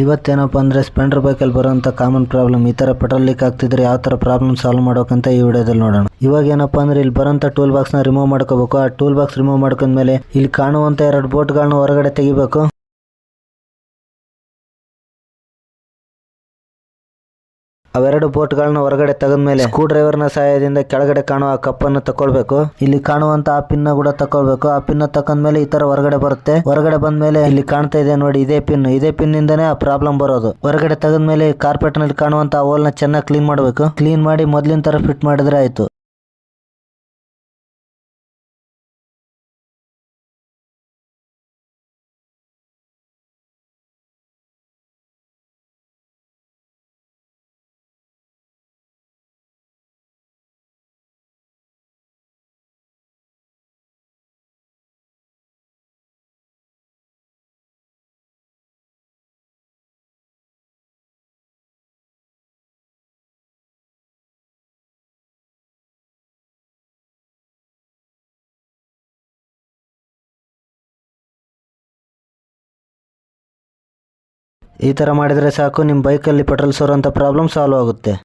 ಇವತ್ತೇನಪ್ಪ ಅಂದರೆ ಸ್ಪ್ಲೆಂಡರ್ ಬೈಕಲ್ಲಿ ಬರೋಂಥ ಕಾಮನ್ ಪ್ರಾಬ್ಲಮ್, ಈ ಥರ ಪೆಟ್ರೋಲ್ ಲೀಕ್ ಆಗ್ತಿದ್ರೆ ಯಾವ ಥರ ಪ್ರಾಬ್ಲಮ್ ಸಾಲ್ವ್ ಮಾಡೋಕಂತ ಈ ವಿಡಿಯೋದಲ್ಲಿ ನೋಡೋಣ. ಇವಾಗ ಏನಪ್ಪ ಅಂದರೆ ಇಲ್ಲಿ ಬರೋಂಥ ಟೂಲ್ ಬಾಕ್ಸ್ನ ರಿಮೂವ್ ಮಾಡ್ಕೋಬೇಕು. ಆ ಟೂಲ್ ಬಾಕ್ಸ್ ರಿಮೂವ್ ಮಾಡ್ಕೊಂಡ್ಮೇಲೆ ಇಲ್ಲಿ ಕಾಣುವಂಥ 2 ಬೋಲ್ಟ್ಗಳನ್ನ ಹೊರಗಡೆ ತೆಗಿಬೇಕು. ಅವೆರಡು ಬೋಲ್ಟ್ಗಳನ್ನ ಹೊರಗಡೆ ತೆಗೆದ್ಮೇಲೆ ಸ್ಕ್ರೂ ಡ್ರೈವರ್ನ ಸಹಾಯದಿಂದ ಕೆಳಗಡೆ ಕಾಣುವ ಕಪ್ಪನ್ನು ತಕೊಳ್ಬೇಕು. ಇಲ್ಲಿ ಕಾಣುವಂತ ಆ ಪಿನ್ ಕೂಡ ತಕೊಳ್ಬೇಕು. ಆ ಪಿನ್ ತಕೊಂಡ್ಮೇಲೆ ಈ ತರ ಹೊರಗಡೆ ಬರುತ್ತೆ. ಹೊರಗಡೆ ಬಂದ್ಮೇಲೆ ಇಲ್ಲಿ ಕಾಣ್ತಾ ಇದೆ ನೋಡಿ, ಇದೇ ಪಿನ್ ಇಂದಾನೆ ಆ ಪ್ರಾಬ್ಲಮ್ ಬರೋದು. ಹೊರಗಡೆ ತೆಗೆದ್ಮೇಲೆ ಕಾರ್ಪೆಟ್ ನಲ್ಲಿ ಕಾಣುವಂತ ಹೋಲ್ ನ ಚೆನ್ನಾಗಿ ಕ್ಲೀನ್ ಮಾಡಬೇಕು. ಕ್ಲೀನ್ ಮಾಡಿ ಮೊದ್ಲಿನ ತರ ಫಿಟ್ ಮಾಡಿದ್ರೆ ಆಯ್ತು. ಈ ತರ ಮಾಡಿದ್ರೆ ಸಾಕು, ನಿಮ್ಮ ಬೈಕಲ್ಲಿ ಪೆಟ್ರೋಲ್ ಸೋರುವಂತ ಪ್ರಾಬ್ಲಮ್ ಸಾಲ್ವ್ ಆಗುತ್ತೆ.